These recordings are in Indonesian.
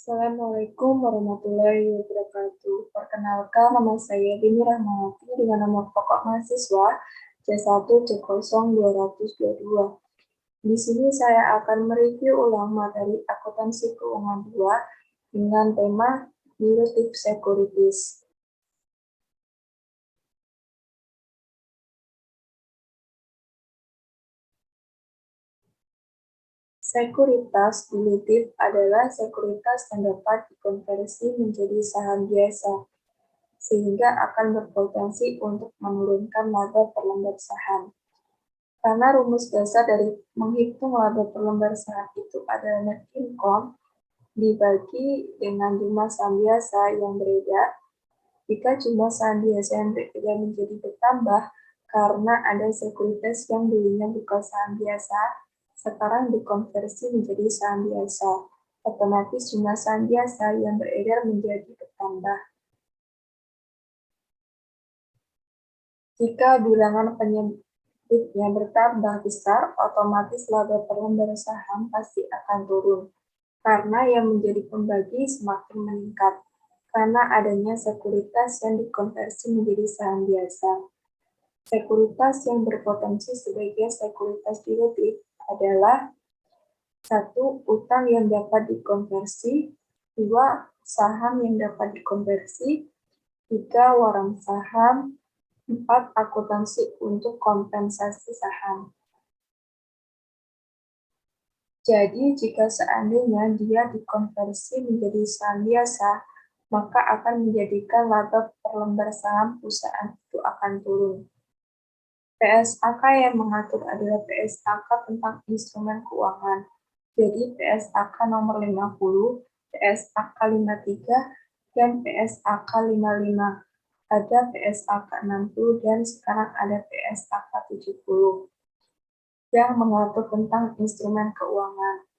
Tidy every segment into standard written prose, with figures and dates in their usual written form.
Assalamualaikum warahmatullahi wabarakatuh. Perkenalkan, nama saya Dini Rahmawati dengan nomor pokok mahasiswa C1C0222. Di sini saya akan mereview ulang materi akuntansi keuangan 2 dengan tema Directive Securities. Sekuritas dilutif adalah sekuritas yang dapat dikonversi menjadi saham biasa, sehingga akan berpotensi untuk menurunkan laba per lembar saham. Karena rumus dasar dari menghitung laba per lembar saham itu adalah net income dibagi dengan jumlah saham biasa yang beredar. Jika jumlah saham biasa yang beredar menjadi bertambah karena ada sekuritas yang dulunya bukan saham biasa, sekarang dikonversi menjadi saham biasa. Otomatis jumlah saham biasa yang beredar menjadi bertambah. Jika bilangan penyebutnya bertambah besar, otomatis laba per lembar saham pasti akan turun, karena yang menjadi pembagi semakin meningkat, karena adanya sekuritas yang dikonversi menjadi saham biasa. Sekuritas yang berpotensi sebagai sekuritas dilutif adalah 1. Utang yang dapat dikonversi, 2. Saham yang dapat dikonversi, 3. Waran saham, 4. Akuntansi untuk kompensasi saham. Jadi, jika seandainya dia dikonversi menjadi saham biasa, maka akan menjadikan laba per lembar saham perusahaan itu akan turun. PSAK yang mengatur adalah PSAK tentang instrumen keuangan. Jadi, PSAK nomor 50, PSAK 53, dan PSAK 55. Ada PSAK 60 dan sekarang ada PSAK 70 yang mengatur tentang instrumen keuangan.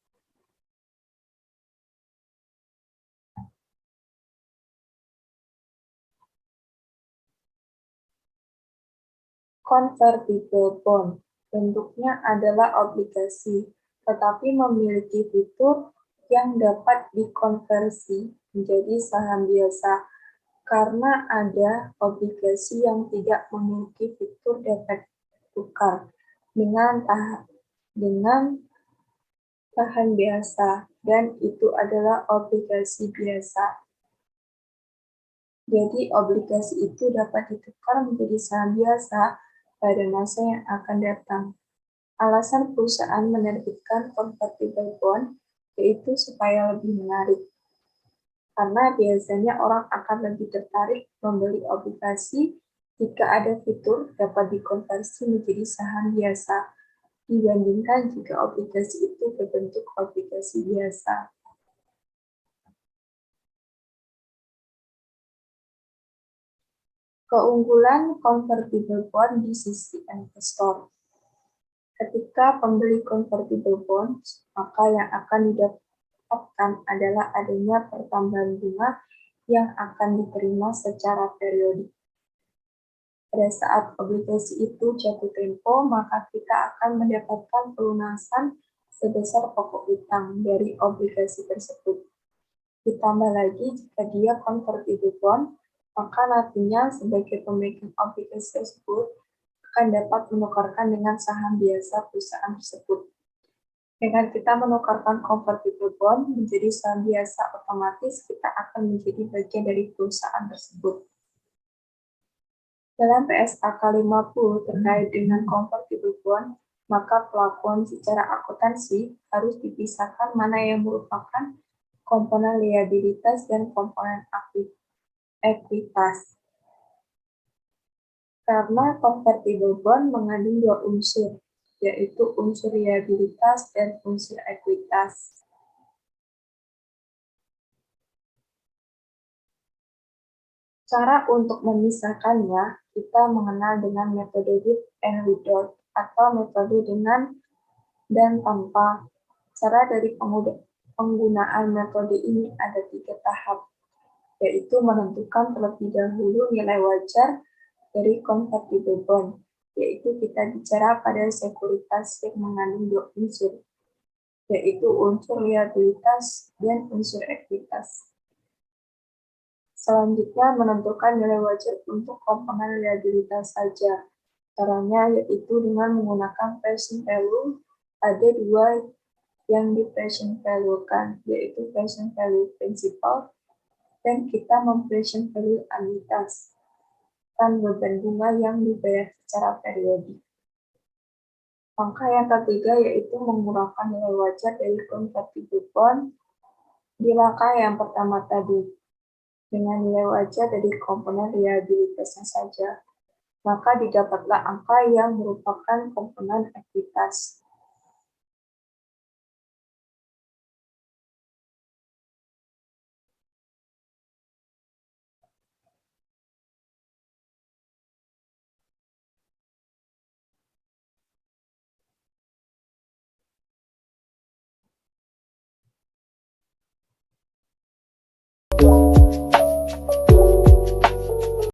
Convertible bond bentuknya adalah obligasi, tetapi memiliki fitur yang dapat dikonversi menjadi saham biasa, karena ada obligasi yang tidak memiliki fitur dapat tukar dengan tahan biasa, dan itu adalah obligasi biasa. Jadi obligasi itu dapat ditukar menjadi saham biasa pada masa yang akan datang. Alasan perusahaan menerbitkan convertible bond yaitu supaya lebih menarik. Karena biasanya orang akan lebih tertarik membeli obligasi jika ada fitur dapat dikonversi menjadi saham biasa dibandingkan jika obligasi itu berbentuk obligasi biasa. Keunggulan convertible bond di sisi investor. Ketika pembeli convertible bonds, maka yang akan didapatkan adalah adanya pertambahan bunga yang akan diterima secara periodik. Pada saat obligasi itu jatuh tempo, maka kita akan mendapatkan pelunasan sebesar pokok utang dari obligasi tersebut. Ditambah lagi, jika dia convertible bond, maka nantinya sebagai pemegang obligasi tersebut akan dapat menukarkan dengan saham biasa perusahaan tersebut. Dengan kita menukarkan convertible bond menjadi saham biasa, otomatis kita akan menjadi bagian dari perusahaan tersebut. Dalam PSAK 50 terkait dengan convertible bond, maka pelakuan secara akuntansi harus dipisahkan mana yang merupakan komponen liabilitas dan komponen ekuitas. Karena convertible bond mengandung dua unsur, yaitu unsur liabilitas dan unsur ekuitas. Cara untuk memisahkannya, kita mengenal dengan metode with and without, atau metode dengan dan tanpa. Cara dari penggunaan metode ini ada 3 tahap, yaitu menentukan terlebih dahulu nilai wajar dari convertible bond, yaitu kita bicara pada sekuritas yang mengandung dua unsur. yaitu unsur liabilitas dan unsur ekuitas. Selanjutnya, menentukan nilai wajar untuk komponen liabilitas saja. Caranya yaitu dengan menggunakan present value. Ada dua yang di present value-kan, yaitu present value principal dan kita mempresent value anuitas, dan beban bunga yang dibayar secara periodik. Langkah yang ketiga yaitu mengurangkan nilai wajar dari convertible bond di langkah yang pertama tadi. Dengan nilai wajar dari komponen liabilitasnya saja, maka didapatlah angka yang merupakan komponen ekuitas.